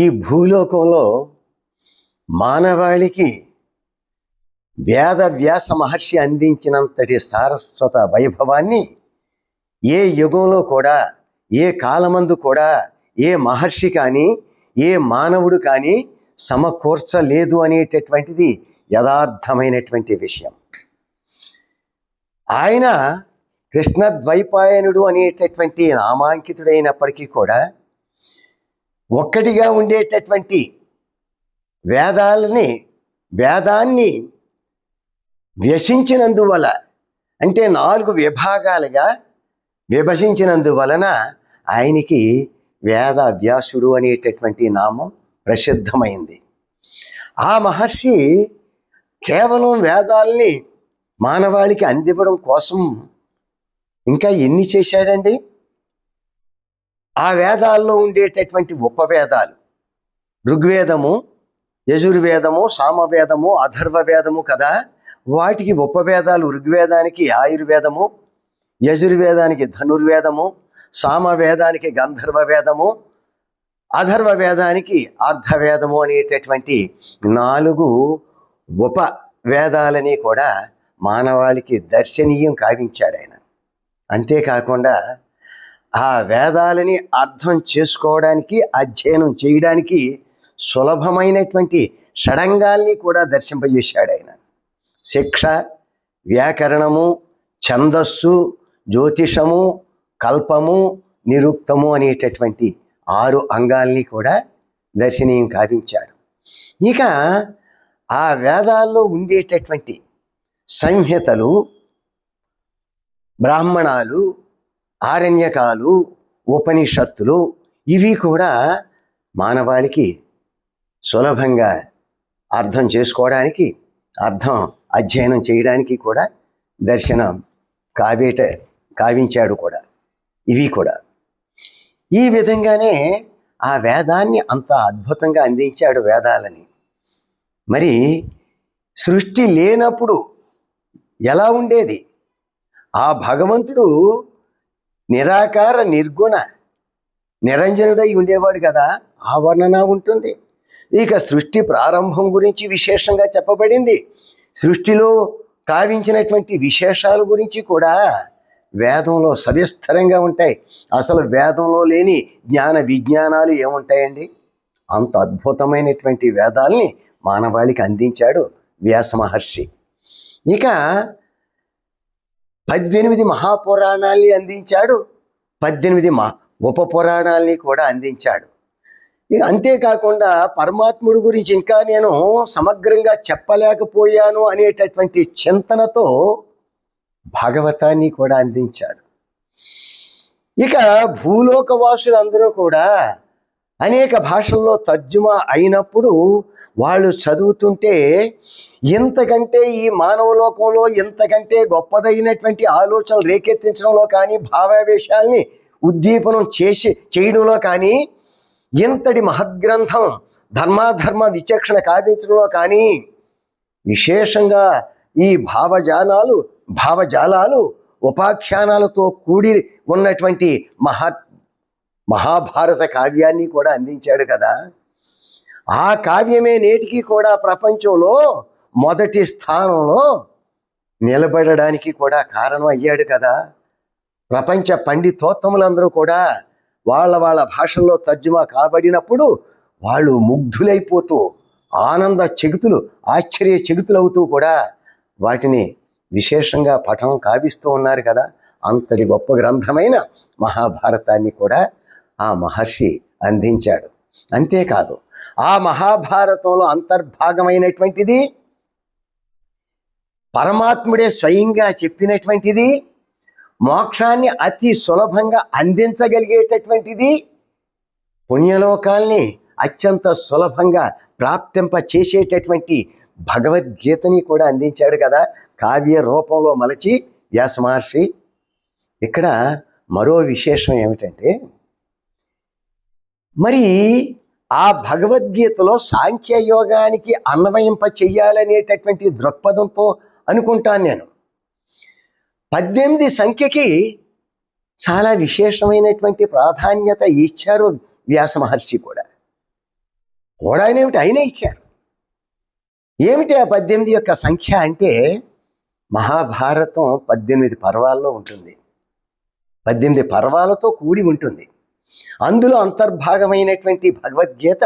ఈ భూలోకంలో మానవాళికి వేద వ్యాస మహర్షి అందించినంతటి సారస్వత వైభవాన్ని ఏ యుగంలో కూడా, ఏ కాలమందు కూడా ఏ మహర్షి కానీ ఏ మానవుడు కానీ సమకూర్చలేదు అనేటటువంటిది యథార్థమైనటువంటి విషయం. ఆయన కృష్ణద్వైపాయనుడు అనేటటువంటి నామాంకితుడైనప్పటికీ కూడా ఒక్కటిగా ఉండేటటువంటి వేదాన్ని వ్యసించినందువల్ల, అంటే 4 విభాగాలుగా విభజించినందువలన ఆయనకి వేద వ్యాసుడు అనేటటువంటి నామం ప్రసిద్ధమైంది. ఆ మహర్షి కేవలం వేదాల్ని మానవాళికి అందివ్వడం కోసం ఇంకా ఎన్ని చేశాడండి? ఆ వేదాల్లో ఉండేటటువంటి ఉపవేదాలు, ఋగ్వేదము, యజుర్వేదము, సామవేదము, అథర్వవేదము కదా, వాటికి ఉపవేదాలు ఋగ్వేదానికి ఆయుర్వేదము, యజుర్వేదానికి ధనుర్వేదము, సామవేదానికి గంధర్వ వేదము, అథర్వవేదానికి అర్ధవేదము అనేటటువంటి 4 ఉపవేదాలని కూడా మానవాళికి దర్శనీయం కావించాడు ఆయన. అంతేకాకుండా ఆ వేదాలని అర్థం చేసుకోవడానికి, అధ్యయనం చేయడానికి సులభమైనటువంటి షడంగాల్ని కూడా దర్శింపజేశాడు ఆయన. శిక్ష, వ్యాకరణము, ఛందస్సు, జ్యోతిషము, కల్పము, నిరుక్తము అనేటటువంటి 6 అంగాల్ని కూడా దర్శనీయం కావించాడు. ఇక ఆ వేదాల్లో ఉండేటటువంటి సంహితలు, బ్రాహ్మణాలు, ఆరణ్యకాలు, ఉపనిషత్తులు ఇవి కూడా మానవాళికి సులభంగా అర్థం చేసుకోవడానికి, అధ్యయనం చేయడానికి కూడా దర్శనం కావించాడు కూడా. ఇవి కూడా ఈ విధంగానే ఆ వేదాన్ని అంత అద్భుతంగా అందించాడు వేదాలని. మరి సృష్టి లేనప్పుడు ఎలా ఉండేది? ఆ భగవంతుడు నిరాకార నిర్గుణ నిరంజనుడై ఉండేవాడు కదా, ఆ వర్ణన ఉంటుంది. ఇక సృష్టి ప్రారంభం గురించి విశేషంగా చెప్పబడింది. సృష్టిలో కావించినటువంటి విశేషాల గురించి కూడా వేదంలో సవిస్తరంగా ఉంటాయి. అసలు వేదంలో లేని జ్ఞాన విజ్ఞానాలు ఏముంటాయండి? అంత అద్భుతమైనటువంటి వేదాల్ని మానవాళికి అందించాడు వ్యాస మహర్షి. ఇక 18 మహాపురాణాల్ని అందించాడు, 18 ఉపపురాణాల్ని కూడా అందించాడు. ఇక అంతేకాకుండా పరమాత్ముడి గురించి ఇంకా నేను సమగ్రంగా చెప్పలేకపోయాను అనేటటువంటి చింతనతో భాగవతాన్ని కూడా అందించాడు. ఇక భూలోకవాసులందరూ కూడా అనేక భాషల్లో తర్జుమా అయినప్పుడు వాళ్ళు చదువుతుంటే ఇంతకంటే ఈ మానవలోకంలో ఇంతకంటే గొప్పదైనటువంటి ఆలోచనలు రేకెత్తించడంలో కానీ, భావావేశాల్ని ఉద్దీపనం చేయడంలో కానీ, ఇంతటి మహద్గ్రంథం ధర్మాధర్మ విచక్షణ కావించడంలో కానీ, విశేషంగా ఈ భావజాలాలు ఉపాఖ్యానాలతో కూడి ఉన్నటువంటి మహాభారత కావ్యాన్ని కూడా అందించాడు కదా. ఆ కావ్యమే నేటికి కూడా ప్రపంచంలో మొదటి స్థానంలో నిలబడడానికి కూడా కారణం అయ్యాడు కదా. ప్రపంచ పండితోత్తములందరూ కూడా వాళ్ళ భాషల్లో తర్జుమా కాబడినప్పుడు వాళ్ళు ముగ్ధులైపోతూ ఆశ్చర్య చెగుతులవుతూ కూడా వాటిని విశేషంగా పఠనం కావిస్తూ ఉన్నారు కదా. అంతటి గొప్ప గ్రంథమైన మహాభారతాన్ని కూడా ఆ మహర్షి అందించాడు. అంతేకాదు, ఆ మహాభారతంలో అంతర్భాగమైనటువంటిది, పరమాత్ముడే స్వయంగా చెప్పినటువంటిది, మోక్షాన్ని అతి సులభంగా అందించగలిగేటటువంటిది, పుణ్యలోకాల్ని అత్యంత సులభంగా ప్రాప్తింప చేసేటటువంటి భగవద్గీతని కూడా అందించాడు కదా కావ్య రూపంలో మలచి వ్యాస మహర్షి. ఇక్కడ మరో విశేషం ఏమిటంటే, మరి ఆ భగవద్గీతలో సాంఖ్యయోగానికి అన్వయింప చెయ్యాలనేటటువంటి దృక్పథంతో అనుకుంటాను నేను. 18 సంఖ్యకి చాలా విశేషమైనటువంటి ప్రాధాన్యత ఇచ్చారు వ్యాస మహర్షి కూడా. కూడా ఆయన ఏమిటి, ఆయనే ఇచ్చారు. ఏమిటి ఆ 18 యొక్క సంఖ్య అంటే, మహాభారతం 18 పర్వాల్లో ఉంటుంది, 18 పర్వాలతో కూడి ఉంటుంది. అందులో అంతర్భాగమైనటువంటి భగవద్గీత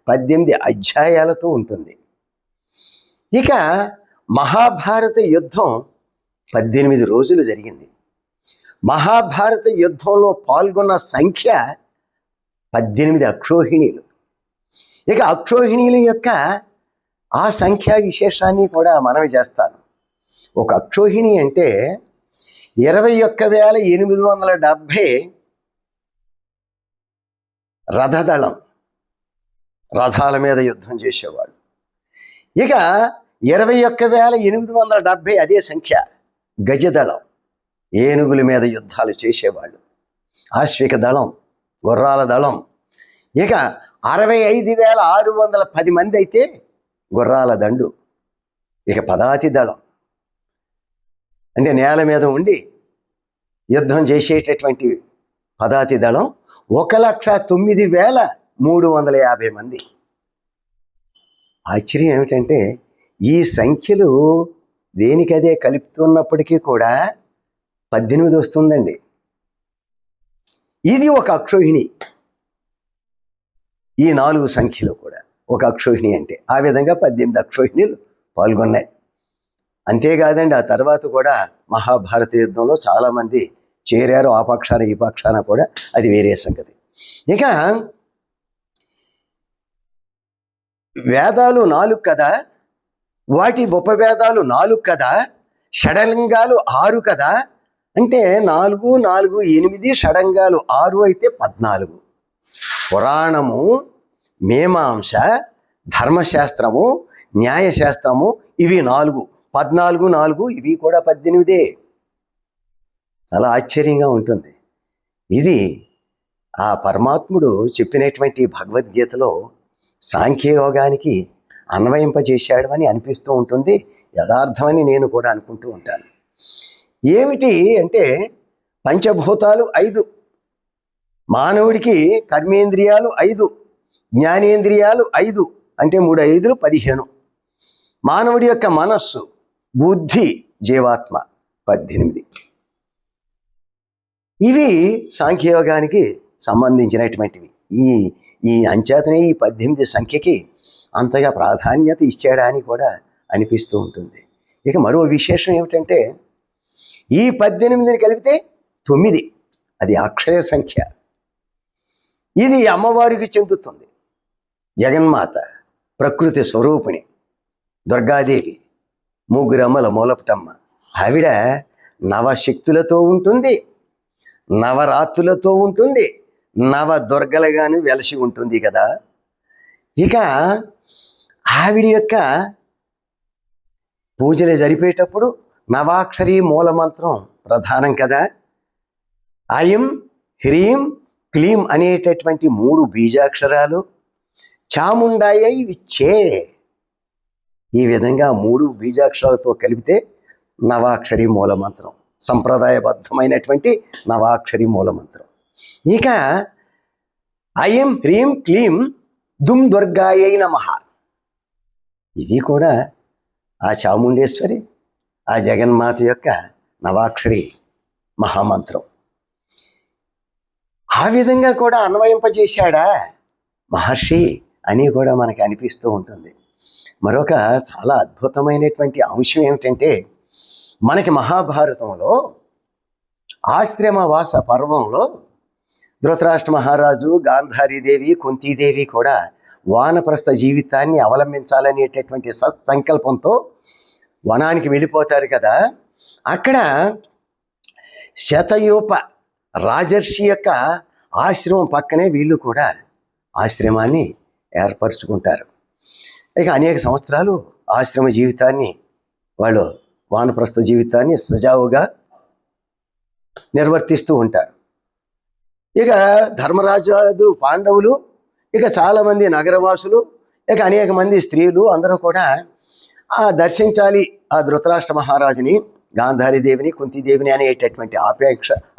18 అధ్యాయాలతో ఉంటుంది. ఇక మహాభారత యుద్ధం 18 రోజులు జరిగింది. మహాభారత యుద్ధంలో పాల్గొన్న సంఖ్య 18 అక్షోహిణీలు. ఇక అక్షోహిణీల యొక్క ఆ సంఖ్యా విశేషాన్ని కూడా మనవి చేస్తాను. ఒక అక్షోహిణి అంటే 21,870 రథదళం, రథాల మీద యుద్ధం చేసేవాళ్ళు. ఇక 21,870 అదే సంఖ్య గజదళం, ఏనుగుల మీద యుద్ధాలు చేసేవాళ్ళు. ఆశ్విక దళం, గుర్రాల దళం. ఇక 65,610 మంది అయితే గుర్రాల దండు. ఇక పదాతి దళం అంటే నేల మీద ఉండి యుద్ధం చేసేటటువంటి పదాతి దళం 1,09,350 మంది. ఆశ్చర్యం ఏమిటంటే ఈ సంఖ్యలు దేనికదే కలుపుతున్నప్పటికీ కూడా 18 వస్తుందండి. ఇది ఒక అక్షోహిణి. ఈ 4 సంఖ్యలు కూడా ఒక అక్షోహిణి అంటే ఆ విధంగా 18 అక్షోహిణీలు పాల్గొన్నాయి. అంతేకాదండి, ఆ తర్వాత కూడా మహాభారత యుద్ధంలో చాలామంది చేరారు, ఆ పక్షాన ఈ పక్షాన కూడా, అది వేరే సంగతి. ఇక వేదాలు 4 కదా, వాటి ఉపవేదాలు 4 కదా, షడంగాలు 6 కదా. అంటే 4, 4, 8, షడంగాలు 6 అయితే 14. పురాణము, మీమాంస, ధర్మశాస్త్రము, న్యాయశాస్త్రము ఇవి 4, 14, 4 ఇవి కూడా 18. చాలా ఆశ్చర్యంగా ఉంటుంది. ఇది ఆ పరమాత్ముడు చెప్పినటువంటి భగవద్గీతలో సాంఖ్యయోగానికి అన్వయింపజేశాడు అని అనిపిస్తూ ఉంటుంది. యథార్థమని నేను కూడా అనుకుంటూ ఉంటాను. ఏమిటి అంటే పంచభూతాలు 5, మానవుడికి కర్మేంద్రియాలు 5, జ్ఞానేంద్రియాలు 5, అంటే 3 5 15. మానవుడి యొక్క మనస్సు, బుద్ధి, జీవాత్మ 18. ఇవి సాంఖ్యయోగానికి సంబంధించినటువంటివి. ఈ అంచేతనే ఈ 18 సంఖ్యకి అంతగా ప్రాధాన్యత ఇచ్చాడని కూడా అనిపిస్తూ ఉంటుంది. ఇక మరో విశేషం ఏమిటంటే ఈ 18 కలిపితే 9, అది అక్షయ సంఖ్య. ఇది అమ్మవారికి చెందుతుంది. జగన్మాత, ప్రకృతి స్వరూపిణి దుర్గాదేవి, 3 అమ్మల మూలపటమ్మ. ఆవిడ నవశక్తులతో ఉంటుంది, నవరాత్రులతో ఉంటుంది, నవదుర్గలుగాను వెలసి ఉంటుంది కదా. ఇక ఆవిడ యొక్క పూజలు జరిపేటప్పుడు నవాక్షరి మూలమంత్రం ప్రధానం కదా. ఐం, హ్రీం, క్లీం అనేటటువంటి 3 బీజాక్షరాలు చాముండాయై విచ్చే. ఈ విధంగా 3 బీజాక్షరాలతో కలిపితే నవాక్షరి మూలమంత్రం, సంప్రదాయబద్ధమైనటువంటి నవాక్షరి మూలమంత్రం. ఇక ఐం, హ్రీం, క్లీం, దుమ్ దుర్గాయై నమః. ఇది కూడా ఆ చాముండేశ్వరి, ఆ జగన్మాత యొక్క నవాక్షరి మహామంత్రం. ఆ విధంగా కూడా అన్వయింపజేశాడా మహర్షి అని కూడా మనకి అనిపిస్తూ ఉంటుంది. మరొక చాలా అద్భుతమైనటువంటి అంశం ఏమిటంటే మనకి మహాభారతంలో ఆశ్రమవాస పర్వంలో ధృతరాష్ట్ర మహారాజు, గాంధారీదేవి, కుంతీదేవి కూడా వానప్రస్థ జీవితాన్ని అవలంబించాలనేటటువంటి సత్సంకల్పంతో వనానికి వెళ్ళిపోతారు కదా. అక్కడ శతయూప రాజర్షి యొక్క ఆశ్రమం పక్కనే వీళ్ళు కూడా ఆశ్రమాన్ని ఏర్పరచుకుంటారు. ఇక అనేక సంవత్సరాలు ఆశ్రమ జీవితాన్ని, వాళ్ళు వానప్రస్థ జీవితాన్ని సజావుగా నిర్వర్తిస్తూ ఉంటారు. ఇక ధర్మరాజాదులు, పాండవులు, ఇక చాలామంది నగరవాసులు, ఇక అనేక మంది స్త్రీలు అందరూ కూడా దర్శించాలి ఆ ధృతరాష్ట్ర మహారాజుని, గాంధారీదేవిని, కుంతీదేవిని అనేటటువంటి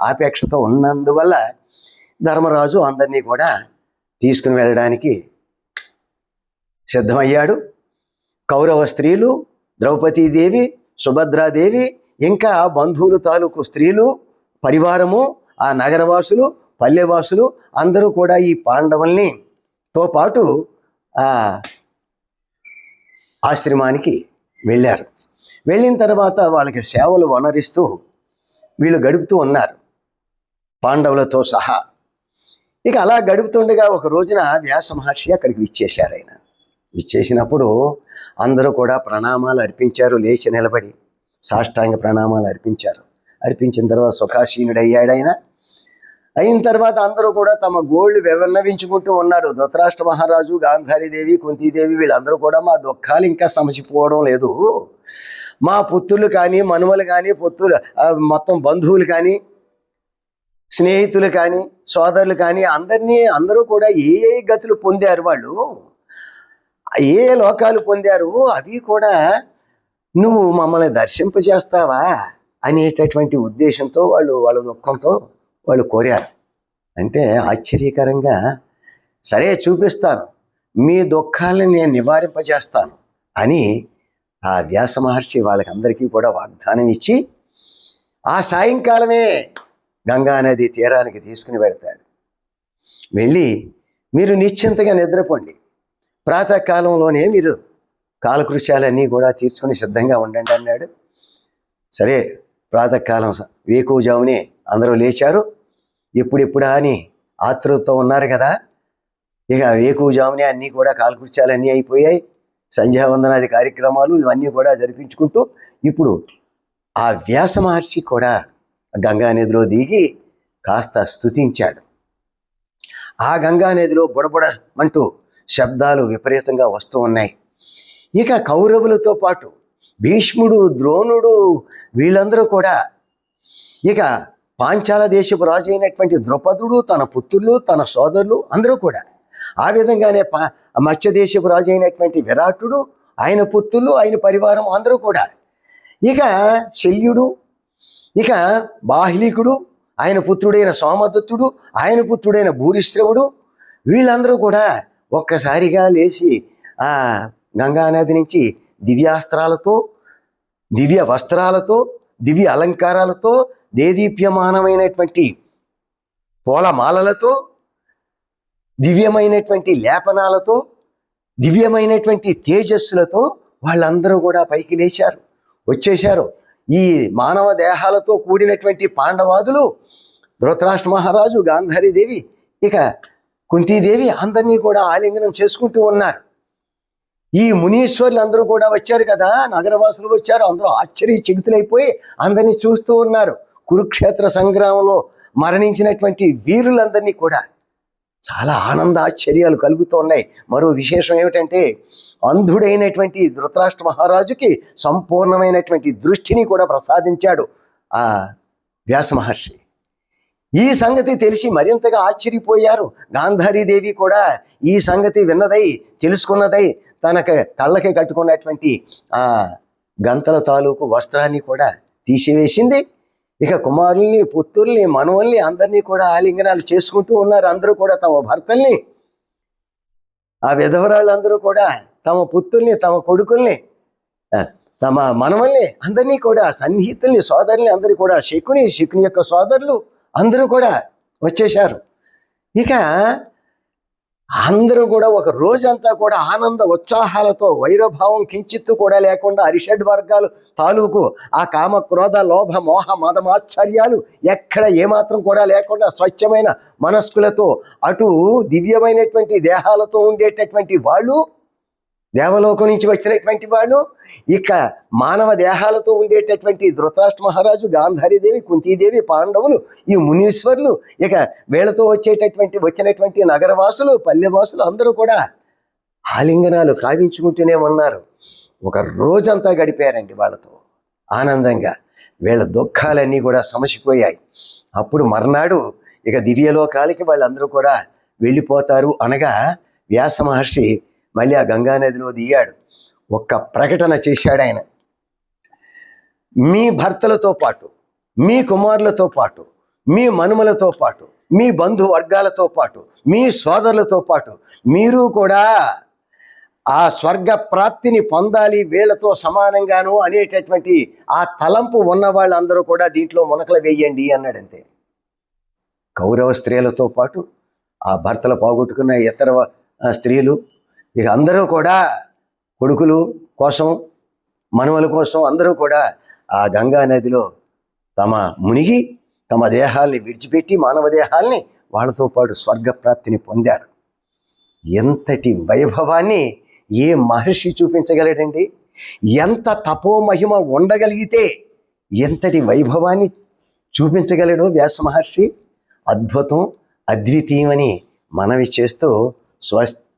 ఆపేక్షతో ఉన్నందువల్ల ధర్మరాజు అందరినీ కూడా తీసుకుని వెళ్ళడానికి సిద్ధమయ్యాడు. కౌరవ స్త్రీలు, ద్రౌపదీదేవి, సుభద్రాదేవి, ఇంకా బంధువులు తాలూకు స్త్రీలు, పరివారము, ఆ నగరవాసులు, పల్లెవాసులు అందరూ కూడా ఈ పాండవుల్ని తో పాటు ఆ ఆశ్రమానికి వెళ్ళారు. వెళ్ళిన తర్వాత వాళ్ళకి సేవలు వనరిస్తూ వీళ్ళు గడుపుతూ ఉన్నారు పాండవులతో సహా. ఇక అలా గడుపుతుండగా ఒక రోజున వ్యాస మహర్షి అక్కడికి విచ్చేశారు. ఆయన విచ్చేసినప్పుడు అందరూ కూడా ప్రణామాలు అర్పించారు. లేచి నిలబడి సాష్టాంగ ప్రణామాలు అర్పించారు. అర్పించిన తర్వాత సుఖాసీనుడయ్యాడు ఆయన. అయిన తర్వాత అందరూ కూడా తమ గోళ్ళు విన్నవించుకుంటూ ఉన్నారు. ధృతరాష్ట్ర మహారాజు, గాంధారీదేవి, కుంతీదేవి వీళ్ళందరూ కూడా మా దుఃఖాలు ఇంకా సమసిపోవడం లేదు. మా పుత్రులు కానీ, మనుమలు కానీ, మొత్తం బంధువులు కానీ, స్నేహితులు కానీ, సోదరులు కానీ అందరూ కూడా ఏ గతులు పొందారు, వాళ్ళు ఏ లోకాలు పొందారు, అవి కూడా నువ్వు మమ్మల్ని దర్శింపజేస్తావా అనేటటువంటి ఉద్దేశంతో వాళ్ళ దుఃఖంతో వాళ్ళు కోరారు. అంటే ఆశ్చర్యకరంగా, సరే చూపిస్తాను, మీ దుఃఖాలను నేను నివారింపజేస్తాను అని ఆ వ్యాస మహర్షి వాళ్ళకందరికీ కూడా వాగ్దానం ఇచ్చి ఆ సాయంకాలమే గంగానది తీరానికి తీసుకుని వెళ్తాడు. వెళ్ళి మీరు నిశ్చింతగా నిద్రపోండి, ప్రాతకాలంలోనే మీరు కాలకృత్యాలన్నీ కూడా తీర్చుకుని సిద్ధంగా ఉండండి అన్నాడు. సరే, ప్రాతకాలం వేకువజామునే అందరూ లేచారు. ఎప్పుడెప్పుడా అని ఆతృతతో ఉన్నారు కదా. ఇక వేకువజామునే అన్నీ కూడా కాలకృత్యాలన్నీ అయిపోయాయి. సంధ్యావందనాది కార్యక్రమాలు ఇవన్నీ కూడా జరిపించుకుంటూ ఇప్పుడు ఆ వ్యాస మహర్షి కూడా గంగానదిలో దిగి కాస్త స్తుతించాడు. ఆ గంగానదిలో బుడబుడమంటూ శబ్దాలు విపరీతంగా వస్తూ ఉన్నాయి. ఇక కౌరవులతో పాటు భీష్ముడు, ద్రోణుడు వీళ్ళందరూ కూడా, ఇక పాంచాల దేశపు రాజు అయినటువంటి ద్రౌపదుడు, తన పుత్రులు, తన సోదరులు అందరూ కూడా, ఆ విధంగానే మత్స్య దేశపు రాజు అయినటువంటి విరాటుడు, ఆయన పుత్రులు, ఆయన పరివారం అందరూ కూడా, ఇక శల్యుడు, ఇక బాహ్లికుడు, ఆయన పుత్రుడైన సోమదత్తుడు, ఆయన పుత్రుడైన భూరిశ్రవుడు వీళ్ళందరూ కూడా ఒక్కసారిగా లేచి ఆ గంగానది నుంచి దివ్యాస్త్రాలతో, దివ్య వస్త్రాలతో, దివ్య అలంకారాలతో, దేదీప్యమానమైనటువంటి పూలమాలలతో, దివ్యమైనటువంటి లేపనాలతో, దివ్యమైనటువంటి తేజస్సులతో వాళ్ళందరూ కూడా పైకి లేచారు, వచ్చేశారు. ఈ మానవ దేహాలతో కూడినటువంటి పాండవాదులు, ధృతరాష్ట్ర మహారాజు, గాంధారీదేవి, ఇక కుంతీదేవి అందరినీ కూడా ఆలింగనం చేసుకుంటూ ఉన్నారు. ఈ మునీశ్వర్లు అందరూ కూడా వచ్చారు కదా, నగరవాసులు వచ్చారు. అందరూ ఆశ్చర్యచకితులైపోయి అందరినీ చూస్తూ ఉన్నారు. కురుక్షేత్ర సంగ్రామంలో మరణించినటువంటి వీరులందరినీ కూడా చాలా ఆనంద ఆశ్చర్యాలు కలుగుతూ ఉన్నాయి. మరో విశేషం ఏమిటంటే, అంధుడైనటువంటి ధృతరాష్ట్ర మహారాజుకి సంపూర్ణమైనటువంటి దృష్టిని కూడా ప్రసాదించాడు ఆ వ్యాస మహర్షి. ఈ సంగతి తెలిసి మరింతగా ఆశ్చర్యపోయారు. గాంధారీదేవి కూడా ఈ సంగతి విన్నదై, తెలుసుకున్నదై, తన కళ్ళకి కట్టుకున్నటువంటి ఆ గంతల తాలూకు వస్త్రాన్ని కూడా తీసివేసింది. ఇక కుమారుల్ని, పుత్రుల్ని, మనవల్ని అందరినీ కూడా ఆలింగనాలు చేసుకుంటూ ఉన్నారు. అందరూ కూడా తమ భర్తల్ని, ఆ విధవరాళ్ళందరూ కూడా తమ పుత్రుల్ని, తమ కొడుకుల్ని, తమ మనవల్ని అందరినీ కూడా, సన్నిహితుల్ని, సోదరుల్ని అందరూ కూడా, శకుని యొక్క సోదరులు అందరూ కూడా వచ్చేశారు. ఇక అందరూ కూడా ఒక రోజంతా కూడా ఆనంద ఉత్సాహాలతో, వైరభావం కించిత్తు కూడా లేకుండా, అరిషడ్ వర్గాలు తాలూకు ఆ కామ, క్రోధ, లోభ, మోహ, మదమాశ్చర్యాలు ఎక్కడ ఏమాత్రం కూడా లేకుండా స్వచ్ఛమైన మనస్కులతో, అటు దివ్యమైనటువంటి దేహాలతో ఉండేటటువంటి వాళ్ళు, దేవలోకం నుంచి వచ్చినటువంటి వాళ్ళు, ఇక మానవ దేహాలతో ఉండేటటువంటి ధృతరాష్ట్ర మహారాజు, గాంధారీదేవి, కుంతీదేవి, పాండవులు, ఈ మునీశ్వర్లు, ఇక వీళ్ళతో వచ్చినటువంటి నగరవాసులు, పల్లెవాసులు అందరూ కూడా ఆలింగనాలు కావించుకుంటూనే ఉన్నారు. ఒక రోజంతా గడిపారండి వాళ్ళతో ఆనందంగా. వీళ్ళ దుఃఖాలన్నీ కూడా సమసిపోయాయి. అప్పుడు మర్నాడు ఇక దివ్యలోకాలకి వాళ్ళందరూ కూడా వెళ్ళిపోతారు అనగా వ్యాస మహర్షి మళ్ళీ ఆ గంగానదిలో దిగాడు. ఒక్క ప్రకటన చేశాడు ఆయన. మీ భర్తలతో పాటు, మీ కుమారులతో పాటు, మీ మనుమలతో పాటు, మీ బంధు వర్గాలతో పాటు, మీ సోదరులతో పాటు మీరు కూడా ఆ స్వర్గ ప్రాప్తిని పొందాలి వీళ్ళతో సమానంగాను అనేటటువంటి ఆ తలంపు ఉన్న వాళ్ళందరూ కూడా దీంట్లో మునకలు వేయండి అన్నాడంతే. కౌరవ స్త్రీలతో పాటు ఆ భర్తలు పోగొట్టుకున్న ఇతర స్త్రీలు ఇక అందరూ కూడా కొడుకులు కోసం మనవల కోసం అందరూ కూడా ఆ గంగా నదిలో మునిగి తమ దేహాల్ని విడిచిపెట్టి మానవ దేహాల్ని వాళ్ళతో పాటు స్వర్గప్రాప్తిని పొందారు. ఎంతటి వైభవాన్ని ఏ మహర్షి చూపించగలడండి? ఎంత తపోమహిమ ఉండగలిగితే ఎంతటి వైభవాన్ని చూపించగలడు వ్యాస మహర్షి. అద్భుతం, అద్వితీయమని మనవి చేస్తూ స్వస్తి.